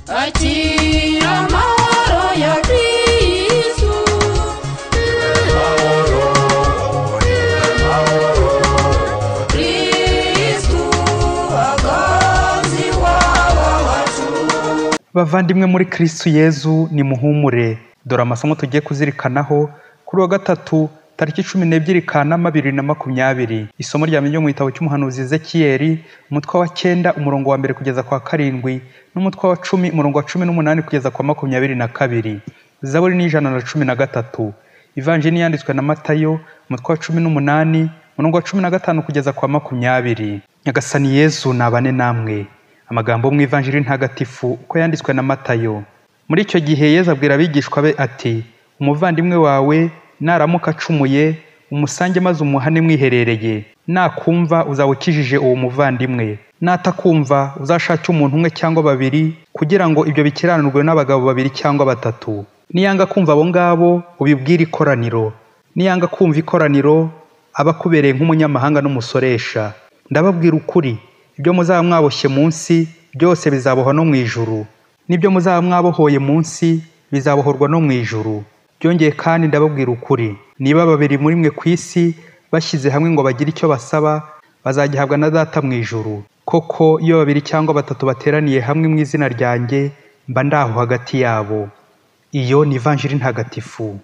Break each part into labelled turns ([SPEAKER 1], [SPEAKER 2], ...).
[SPEAKER 1] akira amahoro ya Kristo. Kristo agazi wacu.
[SPEAKER 2] Bavandimwe muri Kristo Yezu ni muhumure. Dore amasomo tugiye kuzirikanaho kuri wa gatatu tariki 12 Kanama 2020. Isomo rya mu gitabo cy'umuhanuzi Ezekiyeli umutwe wa 9 umurongo wa 1 kugeza kwa 7 n'umutwe wa 10 umurongo wa 18 kugeza kwa 22. Zaburi ni 113. Ivanjili yanditswe na Matayo umutwe wa 18 umurongo wa 15 kugeza kwa 20. Nyagasani Yezu nabane namwe. Amagambo mu Ivanjili ntagatifu uko yanditswe na Matayo. Muri icyo gihe Yezu abwira abigishwa be ati, umuvandimwe wawe naramuka acumuye umusange maze umuhane mwiherereye. Nakumva uzawukijije uwo muvandimwe, natakumva uzashake umuntu umwe cyangwa babiri kugira ngo ibyo bikiranurwe n'abagabo babiri cyangwa batatu. Niyanga kumva abo ngabo ubibwire ikoraniro, niyanga kumva ikoraniro abakubereye nk'umunyamahanga n'umusoresha. Ndababwira ukuri, ibyo muzaba mwaboshye munsi byose bizabohwa no mu ijuru, n'ibyo muzaba mwabohoye munsi bizabohorwa no mu ijuru. Byongeye kandi ndababwira ukuri, niba babiri muri mwe ku isi bashyize hamwe ngo bagire icyo basaba, bazagihabwa na Data mu ijuru. Koko iyo babiri cyangwa batatu bateraniye hamwe mu izina ryanjye, mba ndaho hagati yabo. Iyo ni Ivanjili ntagatifu.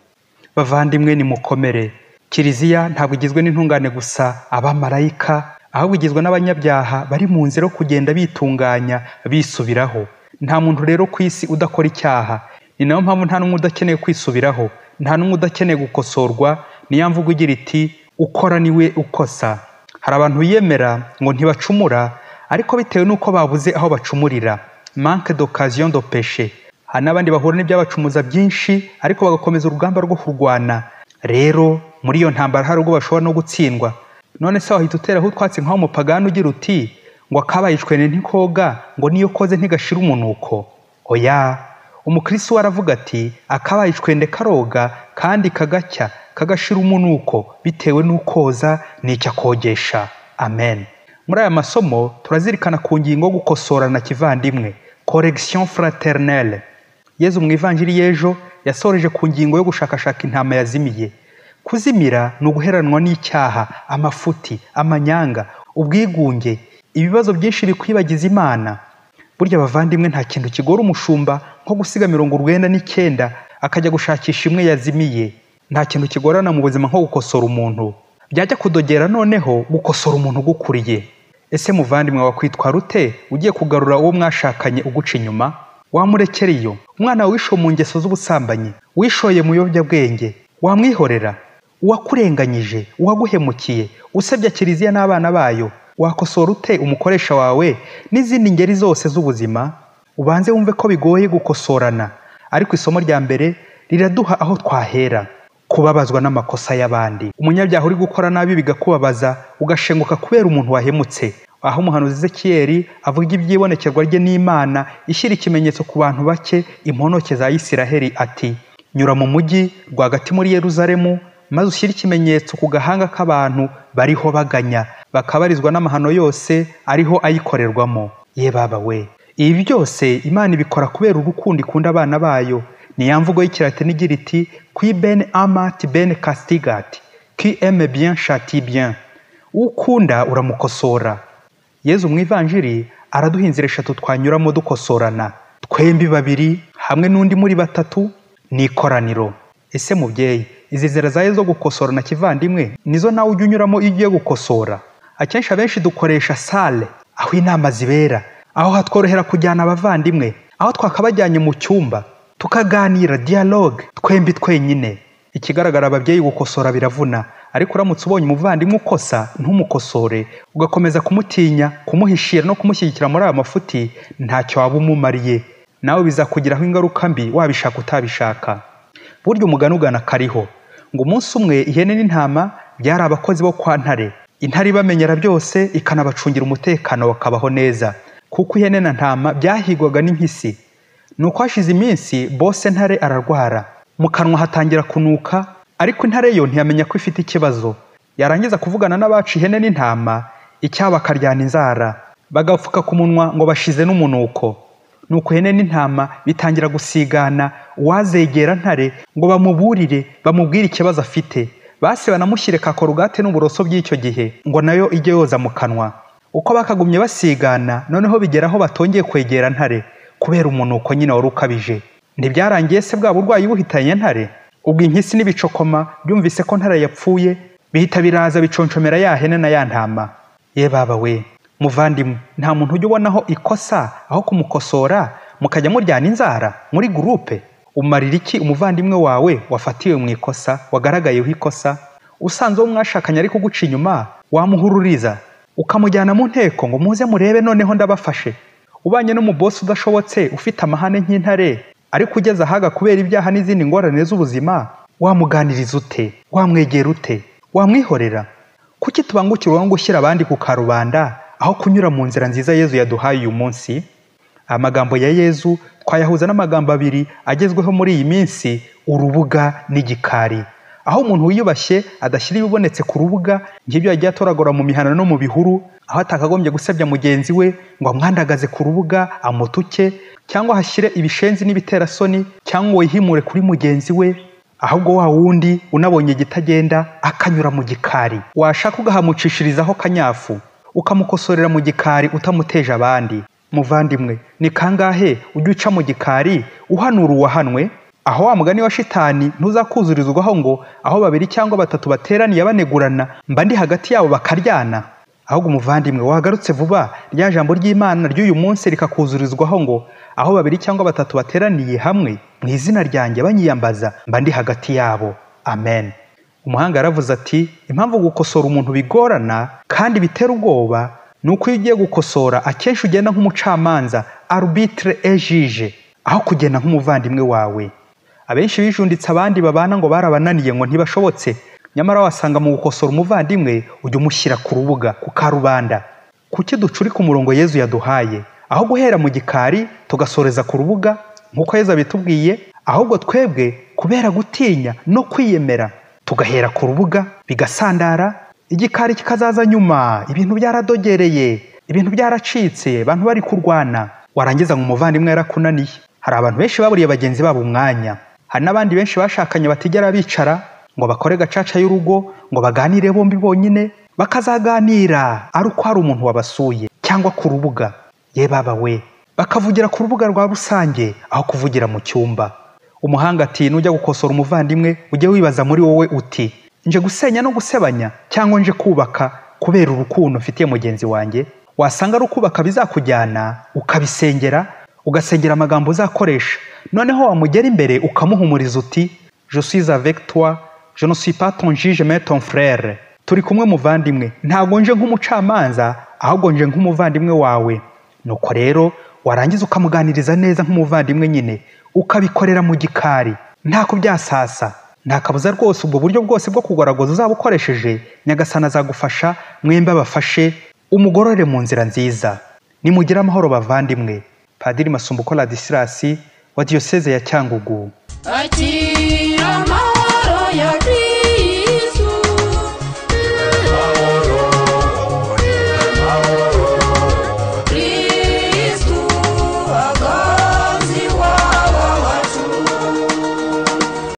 [SPEAKER 2] Bavandimwe ni mukomere. Kiliziya ntabwo igizwe n'intungane gusa, abamarayika, ahubwo igizwe n'abanyabyaha bari mu nzira yo kugenda bitunganya bisubiraho. Nta muntu rero ku isi udakora icyaha. Ni nayo mpamvu nta n'umwe udakeneye kwisubiraho, nta n'umwe udakeneye gukosorwa. Niyo mvugo igira iti ukora niwe ukosa. Hari abantu biyemera ngo ntibacumura ariko bitewe n'uko babuze aho bacumurira, manque d'occasion de péché. Hari n'abandi bahura n'ibyabacumuza byinshi ariko bagakomeza urugamba rwo kurwana. Rero muri iyo ntambara hari ubwo bashobora no gutsindwa. None se wahita uteraho utwatsi nk'aho umupagani ugira uti ngo akabaye icwene ntikoga, ngo niyo koze ntigashira umunuko. Oya, umukristo aravuga ati akabaye icwende karoga kandi kagacya kagashira umunuko bitewe n'ukoza n'icyo akogesha. Amen. Muri aya masomo turazirikana ku ngingo gukosorana kivandimwe, correction fraternelle. Yezu mu Ivanjili y'ejo yasoreje ku ngingo yo gushakashaka intama yazimiye. Kuzimira ni uguheranwa n'icyaha, amafuti, amanyanga, ubwigunge, ibibazo byinshi bikwibagiza Imana. Burya bavandimwe nta kintu kigora umushumba nko gusiga 99 akajya gushakisha imwe yazimiye. Nta kintu kigorana mu buzima nko gukosora umuntu. Byajya kudogera noneho gukosora umuntu ugukuriye. Ese muvandimwe wakwitwara ute ugiye kugarura uwo mwashakanye uguca inyuma? Wamurekera iyo? Umwana wisho mu ngeso z'ubusambanyi, wishoye mu biyobyabwenge, wamwihorera? Uwakurenganyije, uwaguhemukiye, usebya Kiliziya n'abana bayo, wakosora ute umukoresha wawe n'izindi ngeri zose z'ubuzima? Ubanze wumve ko bigoye gukosorana, ariko isomo rya mbere riraduha aho twahera. Kubabazwa n'amakosa y'abandi. Umunyabyaha uri gukora nabi bigakubabaza ugashenguka kubera umuntu wahemutse. Aho umuhanuzi Ezekiyeli avuga ibyibonekerwa rye n'Imana ishyira ikimenyetso ku bantu bake, imponoke za Isiraheli ati, nyura mu mujyi rwagati muri Yeruzalemu maze ushyire ikimenyetso ku gahanga k'abantu bariho baganya, bakabarizwa n'amahano yose ariho ayikorerwamo. Ye baba we, ibi byose Imana ibikora kubera urukundo ikunda abana bayo. Ni ya mvugo y'Ikilatini igira iti qui ben amat ben castigat, qui aime bien châtie bien. Ukunda uramukosora. Yezu mu Ivanjili araduha inzira 3 twanyuramo dukosorana, twembi babiri hamwe n'undi muri batatu ni ikoraniro. Ese mubyeyi, izi nzira zayo zo gukosorana kivandimwe nizo nawe ujya unyuramo iyo ugiye gukosora? Akenshi abenshi dukoresha sale, aho inama zibera, aho hatworohera kujyana abavandimwe, aho twakabajyanye mu cyumba tukaganira dialogue twembi twenyine. Ikigaragara ababyeyi gukosora biravuna, ariko uramutse ubonye umuvandimwe ukosa ntumukosore, ugakomeza kumutinya, kumuhishira no kumushyigikira muri aya mafuti, ntacyo waba umumariye. Nawe bizakugiraho ingaruka mbi wabishaka utabishaka. Burya umugani ugana kariho ngo umunsi umwe ihene n'intama byari abakozi bo kwa ntare. Intare ibamenyera byose ikanabacungira umutekano bakabaho neza, kuko ihene na ntama byahigwaga n'impyisi. Nuko hashize iminsi bose ntare ararwara, mu kanwa hatangira kunuka, ariko intare yo ntiyamenya ko ifite ikibazo. Yarangiza kuvugana n'abaca ihene n'intama, icyaba akaryana inzara, bagapfuka ku munwa ngo bashize n'umunuko. nuko ihene n'intama bitangira gusigana uwazegera ntare ngo bamuburire bamubwire ikibazo afite. Base banamushyire ka korugate n'uburoso by'icyo gihe ngo nayo ijye yoza mu kanwa. Uko bakagumye basigana, noneho bigeraho batongeye kwegera ntare kubera umunuko nyine wari ukabije. Ntibyarangiye se bwa burwayi buhitanye ntare? Ubwo impyisi n'ibicokoma byumvise ko ntare yapfuye, bihita biraza biconshomera ya hene na ya ntama. Ye baba we, muvandimwe, nta muntu ujya ubonaho ikosa aho kumukosora mukajya muryana inzara muri gurupe? Umarira iki umuvandimwe wawe wafatiwe mu ikosa, wagaragayeho ikosa? Usanze uwo mwashakanye ari kuguca inyuma, wamuhururiza ukamujyana mu nteko ngo muze murebe noneho ndabafashe. Ubanye no mu boss udashobotse, ufite amahane nk'intare, ariko ugeze ahaga kubera ibyaha n'izindi ngorane z'ubuzima, wamuganiriza ute? Wamwegera ute? Wamwihorera? Kuki tubangukirwa ngo gushyira abandi ku karubanda aho kunyura mu nzira nziza Yezu yaduhaye uyu munsi? Amagambo ya Yezu twayahuza n'amagambo abiri agezweho muri iyi minsi, urubuga n'igikari. Aho umuntu wiyubashye adashyira ibibonetse ku rubuga nk'ibyo yagiye atoragura mu mihana no mu bihuru, aho atakagombye gusebya mugenzi we ngo amwandagaze ku rubuga amutuke, cyangwa hashyire ibishenzi n'ibiterasoni, cyangwa ngo yihimure kuri mugenzi we. Ahubwo wa wundi unabonye gitagenda akanyura mu gikari, washaka ugahamucishirizaho kanyafu, ukamukosorera mu gikari utamuteje abandi. Muvandimwe, ni kangahe ujya uca mu gikari uhanura uwahanwe? Aho wa mugani wa shitani ntuzakuzurizwaho ngo aho babiri cyangwa batatu bateraniye banegurana mba ndi hagati yabo bakaryana. Ahubwo umuvandimwe, wagarutse vuba rya jambo ry'Imana ry'uyu munsi rikakuzurizwaho ngo aho babiri cyangwa batatu bateraniye hamwe mu izina ryanjye banyiyambaza mba ndi hagati yabo. Amen. Umuhanga yaravuze ati, impamvu gukosora umuntu bigorana kandi bitera ubwoba nuko iyo ugiye gukosora akenshi ugenda nk'umucamanza, arbitre et juge, aho kugenda nk'umuvandimwe wawe. Abenshi bijunditse abandi babana ngo barabananiye ngo ntibashobotse, nyamara wasanga mu gukosora umuvandimwe ujya umushyira ku rubuga, ku karubanda. Kuki ducurika umurongo Yezu yaduhaye aho guhera mu gikari tugasoreza ku rubuga nk'uko Yezu abitubwiye? Ahubwo twebwe kubera gutinya no kwiyemera tugahera ku rubuga, bigasandara, igikari kikazaza nyuma, ibintu byaradogereye, ibintu byaracitse, abantu bari kurwana, warangiza ngo umuvandimwe yarakunaniye. Hari abantu benshi baburiye bagenzi babo umwanya. Hari n'abandi benshi bashakanye batigera bicara ngo bakore gacaca y'urugo, ngo baganire bombi bonyine, bakazaganira ari uko hari umuntu wabasuye cyangwa ku rubuga. Ye baba we, bakavugira ku rubuga rwa rusange aho kuvugira mu cyumba. Umuhanga ati, nujya gukosora umuvandimwe ujye wibaza muri wowe uti, nje gusenya no gusebanya cyangwa nje kubaka kubera urukundo mfitiye mugenzi wanjye? Wasanga ari ukubaka bizakujyana ukabisengera, ugasengera amagambo uzakoresha, noneho wamugera imbere ukamuhumuriza uti, je suis avec toi, je ne suis pas ton juge mais ton frère. Turi kumwe muvandimwe, ntabwo nje nk'umucamanza ahubwo nje nk'umuvandimwe wawe. Nuko rero warangiza ukamuganiriza neza nk'umuvandimwe nyine, ukabikorera mu gikari nta kubyasasa. Nta kabuza rwose ubwo buryo bwose bwo kugoragoza uzaba ukoresheje, Nyagasani azagufasha, mwembi abafashe umugorore mu nzira nziza. Nimugire amahoro bavandimwe. Padiri Masumbuko Ladislas wa Diyoseze ya Cyangugu.
[SPEAKER 1] Akira amahoro ya